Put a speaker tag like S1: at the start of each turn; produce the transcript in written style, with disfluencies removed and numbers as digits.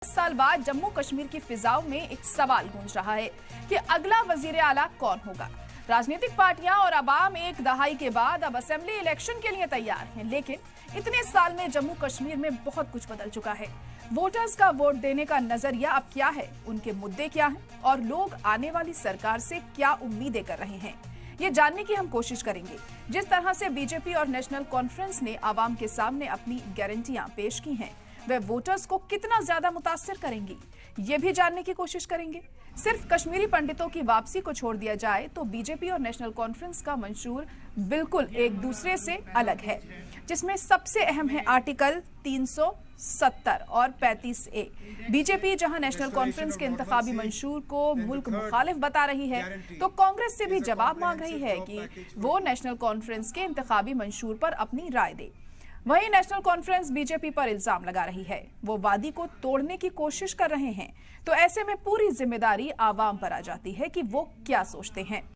S1: साल बाद जम्मू कश्मीर की फिजाओं में एक सवाल गूंज रहा है कि अगला वजीर आला कौन होगा। राजनीतिक पार्टियां और अवाम एक दहाई के बाद अब असेंबली इलेक्शन के लिए तैयार हैं, लेकिन इतने साल में जम्मू कश्मीर में बहुत कुछ बदल चुका है। वोटर्स का वोट देने का नजरिया अब क्या है, उनके मुद्दे क्या हैं और लोग आने वाली सरकार से क्या उम्मीदें कर रहे हैं, ये जानने की हम कोशिश करेंगे। जिस तरह से बीजेपी और नेशनल कॉन्फ्रेंस ने आवाम के सामने अपनी गारंटियां पेश की हैं, वे वोटर्स को कितना ज्यादा मुतासिर करेंगी, ये भी जानने की कोशिश करेंगे। सिर्फ कश्मीरी पंडितों की वापसी को छोड़ दिया जाए तो बीजेपी और नेशनल कॉन्फ्रेंस का मंशूर बिल्कुल एक दूसरे से अलग है, जिसमें सबसे अहम है आर्टिकल 370 और 35A। बीजेपी जहां नेशनल कॉन्फ्रेंस के इंतखाबी मंशूर को मुल्क मुखालिफ बता रही है, तो कांग्रेस से भी जवाब मांग रही है कि वो नेशनल कॉन्फ्रेंस के इंतखाबी मंशूर पर अपनी राय दे। वहीं नेशनल कॉन्फ्रेंस बीजेपी पर इल्जाम लगा रही है, वो वादी को तोड़ने की कोशिश कर रहे हैं। तो ऐसे में पूरी जिम्मेदारी आवाम पर आ जाती है कि वो क्या सोचते हैं।